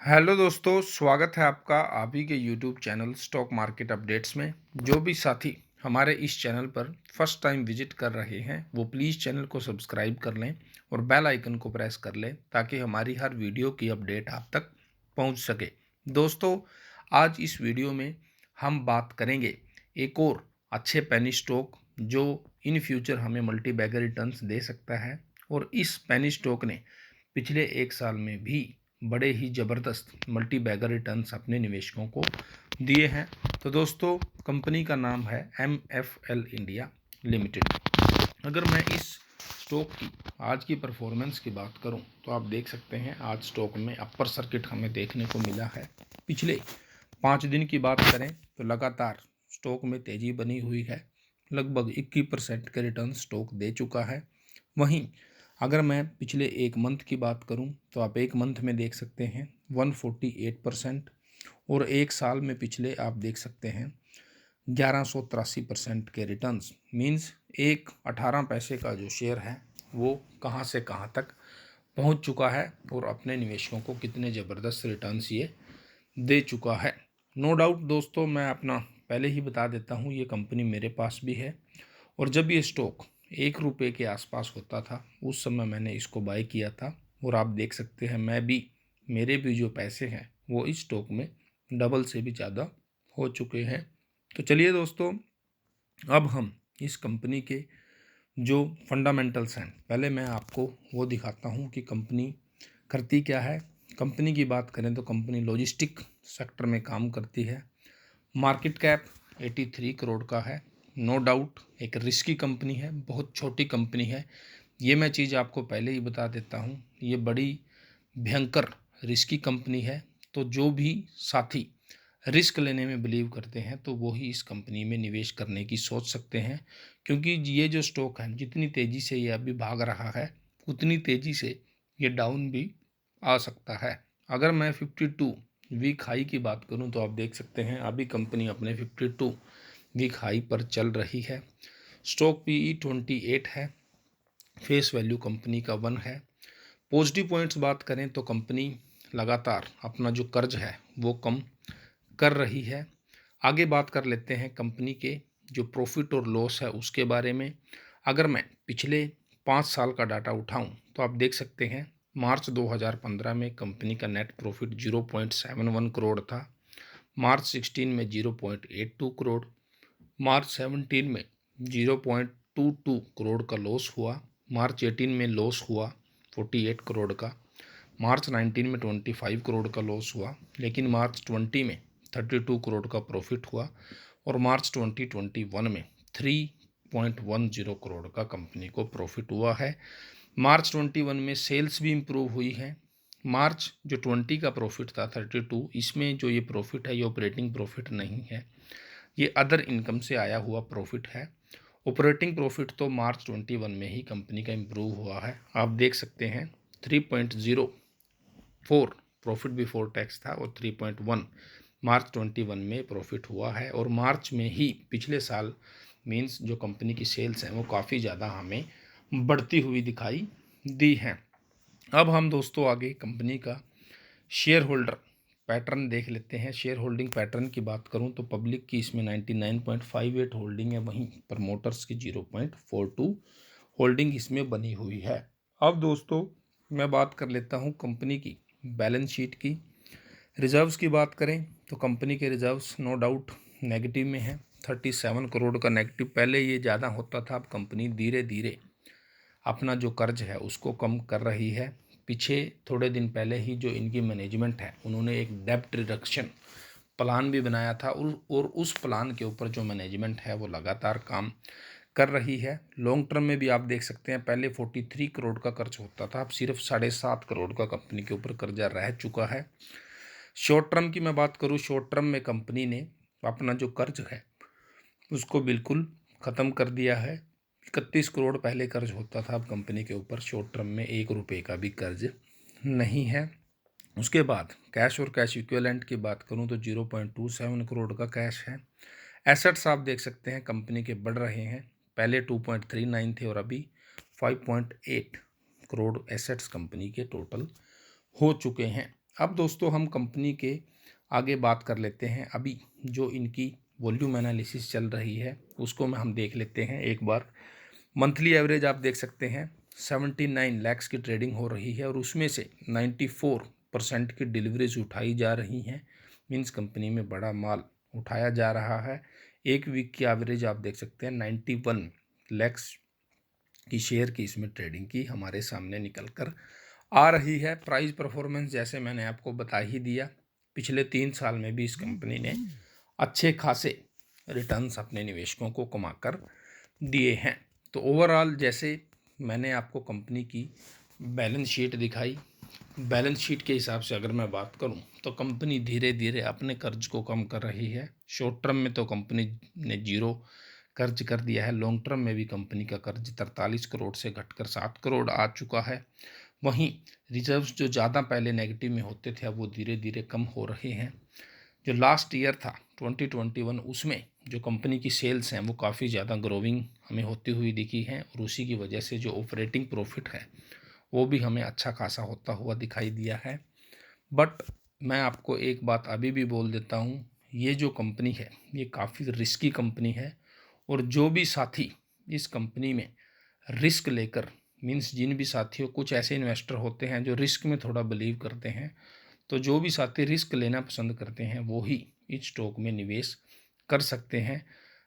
Hello दोस्तों, स्वागत है आपका आप ही के YouTube channel stock market updates में। जो भी साथी हमारे इस चैनल पर फर्स्ट टाइम विजिट कर रहे हैं वो प्लीज़ चैनल को सब्सक्राइब कर लें और बेल आइकन को प्रेस कर लें ताकि हमारी हर वीडियो की अपडेट आप तक पहुंच सके। दोस्तों, आज इस वीडियो में हम बात करेंगे एक और अच्छे पेनी स्टॉक जो इन फ्यूचर हमें मल्टी बैगर रिटर्न्स दे सकता है, और इस पेनी स्टॉक ने पिछले एक साल में भी बड़े ही ज़बरदस्त मल्टी बैगर रिटर्न्स अपने निवेशकों को दिए हैं। तो दोस्तों, कंपनी का नाम है MFL इंडिया लिमिटेड। अगर मैं इस स्टॉक की आज की परफॉर्मेंस की बात करूं तो आप देख सकते हैं आज स्टॉक में अपर सर्किट हमें देखने को मिला है। पिछले 5 दिन की बात करें तो लगातार स्टॉक में तेज़ी बनी हुई है। लगभग 21% के रिटर्न स्टॉक दे चुका है। वहीं अगर मैं पिछले एक मंथ की बात करूं तो आप एक मंथ में देख सकते हैं 148%, और एक साल में पिछले आप देख सकते हैं 1183% के रिटर्न्स। मीन्स एक 18 पैसे का जो शेयर है वो कहां से कहां तक पहुंच चुका है और अपने निवेशकों को कितने ज़बरदस्त रिटर्न्स ये दे चुका है। नो डाउट दोस्तों, मैं अपना पहले ही बता देता हूँ, ये कंपनी मेरे पास भी है और जब ये स्टॉक 1 रुपये के आसपास होता था उस समय मैंने इसको बाय किया था, और आप देख सकते हैं मेरे भी जो पैसे हैं वो इस स्टॉक में डबल से भी ज़्यादा हो चुके हैं। तो चलिए दोस्तों, अब हम इस कंपनी के जो फंडामेंटल्स हैं पहले मैं आपको वो दिखाता हूँ कि कंपनी करती क्या है। कंपनी की बात करें तो कंपनी लॉजिस्टिक सेक्टर में काम करती है। मार्केट कैप 83 करोड़ का है। नो डाउट एक रिस्की कंपनी है, बहुत छोटी कंपनी है। ये मैं चीज़ आपको पहले ही बता देता हूँ, ये बड़ी भयंकर रिस्की कंपनी है। तो जो भी साथी रिस्क लेने में बिलीव करते हैं तो वो ही इस कंपनी में निवेश करने की सोच सकते हैं, क्योंकि ये जो स्टॉक है जितनी तेज़ी से ये अभी भाग रहा है उतनी तेज़ी से ये डाउन भी आ सकता है। अगर मैं 52 वीक हाई की बात करूं तो आप देख सकते हैं अभी कंपनी अपने 52 वीक हाई पर चल रही है। स्टॉक PE 28 है, फेस वैल्यू कंपनी का 1 है। पॉजिटिव पॉइंट्स बात करें तो कंपनी लगातार अपना जो कर्ज है वो कम कर रही है। आगे बात कर लेते हैं कंपनी के जो प्रॉफिट और लॉस है उसके बारे में। अगर मैं पिछले 5 साल का डाटा उठाऊं तो आप देख सकते हैं मार्च 2015 में कंपनी का नेट प्रॉफिट 0.71 करोड़ था, मार्च 16 में 0.82 करोड़, मार्च 17 में 0.22 करोड़ का लॉस हुआ, मार्च 18 में लॉस हुआ 48 करोड़ का, मार्च 19 में 25 करोड़ का लॉस हुआ, लेकिन मार्च 20 में 32 करोड़ का प्रॉफिट हुआ, और मार्च 2021 में 3.10 करोड़ का कंपनी को प्रॉफिट हुआ है। मार्च 21 में सेल्स भी इम्प्रूव हुई है। मार्च जो 20 का प्रॉफिट था 32, इसमें जो ये प्रॉफिट है ये ऑपरेटिंग प्रॉफिट नहीं है, ये अदर इनकम से आया हुआ प्रॉफिट है। ऑपरेटिंग प्रॉफिट तो मार्च 21 में ही कंपनी का इम्प्रूव हुआ है। आप देख सकते हैं 3.04 प्रॉफिट बिफोर टैक्स था और 3.1 मार्च 21 में प्रॉफिट हुआ है, और मार्च में ही पिछले साल मींस जो कंपनी की सेल्स हैं वो काफ़ी ज़्यादा हमें बढ़ती हुई दिखाई दी हैं। अब हम दोस्तों आगे कंपनी का शेयर होल्डर पैटर्न देख लेते हैं। शेयर होल्डिंग पैटर्न की बात करूं तो पब्लिक की इसमें 99.58 होल्डिंग है, वहीं प्रमोटर्स की 0.42 होल्डिंग इसमें बनी हुई है। अब दोस्तों मैं बात कर लेता हूं कंपनी की बैलेंस शीट की। रिजर्व्स की बात करें तो कंपनी के रिजर्व्स नो डाउट नेगेटिव में है, 37 करोड़ का नेगेटिव। पहले ये ज़्यादा होता था, अब कंपनी धीरे धीरे अपना जो कर्ज है उसको कम कर रही है। पीछे थोड़े दिन पहले ही जो इनकी मैनेजमेंट है उन्होंने एक डेब्ट रिडक्शन प्लान भी बनाया था, और उस प्लान के ऊपर जो मैनेजमेंट है वो लगातार काम कर रही है। लॉन्ग टर्म में भी आप देख सकते हैं पहले 43 करोड़ का कर्ज होता था, अब सिर्फ 7.5 करोड़ का कंपनी के ऊपर कर्जा रह चुका है। शॉर्ट टर्म की मैं बात करूँ, शॉर्ट टर्म में कंपनी ने अपना जो कर्ज है उसको बिल्कुल ख़त्म कर दिया है। 31 करोड़ पहले कर्ज होता था, अब कंपनी के ऊपर शॉर्ट टर्म में 1 रुपये का भी कर्ज नहीं है। उसके बाद कैश और कैश इक्विवेलेंट की बात करूं तो 0.27 करोड़ का कैश है। एसेट्स आप देख सकते हैं कंपनी के बढ़ रहे हैं, पहले 2.39 थे और अभी 5.8 करोड़ एसेट्स कंपनी के टोटल हो चुके हैं। अब दोस्तों हम कंपनी के आगे बात कर लेते हैं। अभी जो इनकी वॉल्यूम एनालिसिस चल रही है उसको हम देख लेते हैं एक बार। मंथली एवरेज आप देख सकते हैं 79 लाख की ट्रेडिंग हो रही है और उसमें से 94% की डिलीवरीज उठाई जा रही हैं। मीन्स कंपनी में बड़ा माल उठाया जा रहा है। एक वीक की एवरेज आप देख सकते हैं 91 लाख की शेयर की इसमें ट्रेडिंग की हमारे सामने निकल कर आ रही है। प्राइस परफॉर्मेंस जैसे मैंने आपको बता ही दिया, पिछले 3 साल में भी इस कंपनी ने अच्छे खासे रिटर्न्स अपने निवेशकों को कमा कर दिए हैं। तो ओवरऑल जैसे मैंने आपको कंपनी की बैलेंस शीट दिखाई, बैलेंस शीट के हिसाब से अगर मैं बात करूं तो कंपनी धीरे धीरे अपने कर्ज को कम कर रही है। शॉर्ट टर्म में तो कंपनी ने 0 कर्ज कर दिया है। लॉन्ग टर्म में भी कंपनी का कर्ज 43 करोड़ से घटकर 7 करोड़ आ चुका है। वहीं रिजर्व्स जो ज़्यादा पहले नेगेटिव में होते थे अब वो धीरे धीरे कम हो रहे हैं। जो लास्ट ईयर था 2021 उसमें जो कंपनी की सेल्स हैं वो काफ़ी ज़्यादा ग्रोविंग हमें होती हुई दिखी हैं और उसी की वजह से जो ऑपरेटिंग प्रॉफिट है वो भी हमें अच्छा खासा होता हुआ दिखाई दिया है। बट मैं आपको एक बात अभी भी बोल देता हूँ, ये जो कंपनी है ये काफ़ी रिस्की कंपनी है और जो भी साथी इस कंपनी में रिस्क लेकर, मीन्स जिन भी साथियों, कुछ ऐसे इन्वेस्टर होते हैं जो रिस्क में थोड़ा बिलीव करते हैं, तो जो भी साथी रिस्क लेना पसंद करते हैं वो ही इस स्टॉक में निवेश कर सकते हैं।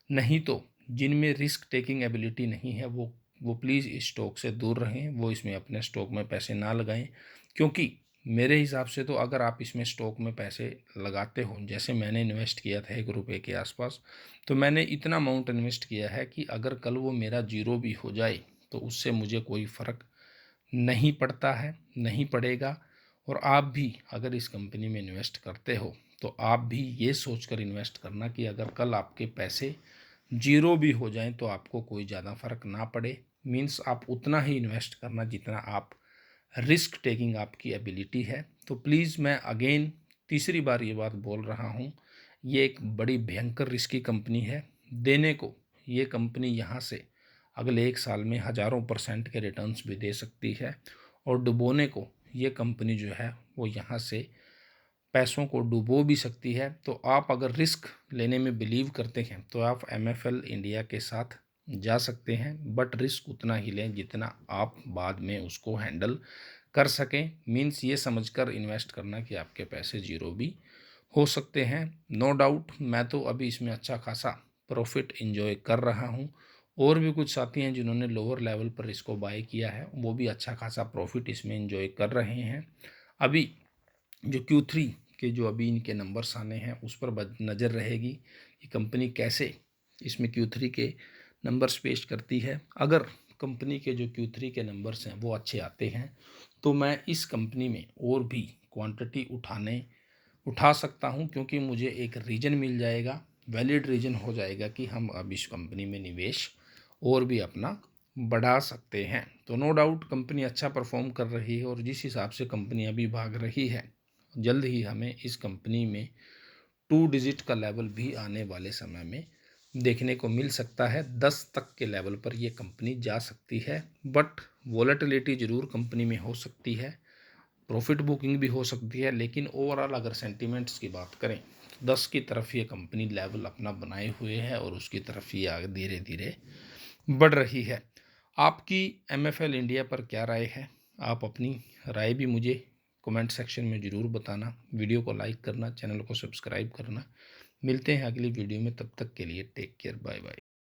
नहीं तो जिनमें रिस्क टेकिंग एबिलिटी नहीं है वो प्लीज़ इस स्टॉक से दूर रहें, वो इसमें अपने स्टॉक में पैसे ना लगाएं। क्योंकि मेरे हिसाब से तो अगर आप इसमें स्टॉक में पैसे लगाते हो, जैसे मैंने इन्वेस्ट किया था 1 रुपये के आसपास, तो मैंने इतना अमाउंट इन्वेस्ट किया है कि अगर कल वो मेरा 0 भी हो जाए तो उससे मुझे कोई फ़र्क नहीं पड़ता है, नहीं पड़ेगा। और आप भी अगर इस कंपनी में इन्वेस्ट करते हो तो आप भी ये सोचकर इन्वेस्ट करना कि अगर कल आपके पैसे 0 भी हो जाएं तो आपको कोई ज़्यादा फ़र्क ना पड़े। मीन्स आप उतना ही इन्वेस्ट करना जितना आप रिस्क टेकिंग आपकी एबिलिटी है। तो प्लीज़ मैं अगेन तीसरी बार ये बात बोल रहा हूँ, ये एक बड़ी भयंकर रिस्की कंपनी है। देने को ये कंपनी यहाँ से अगले 1 साल में हज़ारों % के रिटर्न्स भी दे सकती है और डुबोने को ये कंपनी जो है वो यहाँ से पैसों को डुबो भी सकती है। तो आप अगर रिस्क लेने में बिलीव करते हैं तो आप MFL इंडिया के साथ जा सकते हैं, बट रिस्क उतना ही लें जितना आप बाद में उसको हैंडल कर सकें। मीन्स ये समझकर इन्वेस्ट करना कि आपके पैसे 0 भी हो सकते हैं। नो डाउट मैं तो अभी इसमें अच्छा खासा प्रॉफिट इंजॉय कर रहा हूँ और भी कुछ साथी हैं जिन्होंने लोअर लेवल पर इसको बाय किया है वो भी अच्छा खासा प्रॉफिट इसमें इंजॉय कर रहे हैं। अभी जो Q3 के जो अभी इनके नंबर्स आने हैं उस पर नज़र रहेगी कि कंपनी कैसे इसमें Q3 के नंबर्स पेश करती है। अगर कंपनी के जो Q3 के नंबर्स हैं वो अच्छे आते हैं तो मैं इस कंपनी में और भी क्वांटिटी उठा सकता हूं, क्योंकि मुझे एक रीज़न मिल जाएगा, वैलिड रीज़न हो जाएगा कि हम अब इस कंपनी में निवेश और भी अपना बढ़ा सकते हैं। तो नो डाउट कंपनी अच्छा परफॉर्म कर रही है और जिस हिसाब से कंपनी अभी भाग रही है जल्द ही हमें इस कंपनी में 2 डिजिट का लेवल भी आने वाले समय में देखने को मिल सकता है। 10 तक के लेवल पर यह कंपनी जा सकती है। बट वॉलेटिलिटी ज़रूर कंपनी में हो सकती है, प्रॉफिट बुकिंग भी हो सकती है, लेकिन ओवरऑल अगर सेंटीमेंट्स की बात करें तो 10 की तरफ ये कंपनी लेवल अपना बनाए हुए है और उसकी तरफ ये आगे धीरे धीरे बढ़ रही है। आपकी MFL इंडिया पर क्या राय है? आप अपनी राय भी मुझे कमेंट सेक्शन में ज़रूर बताना। वीडियो को लाइक करना, चैनल को सब्सक्राइब करना। मिलते हैं अगली वीडियो में, तब तक के लिए टेक केयर, बाय बाय।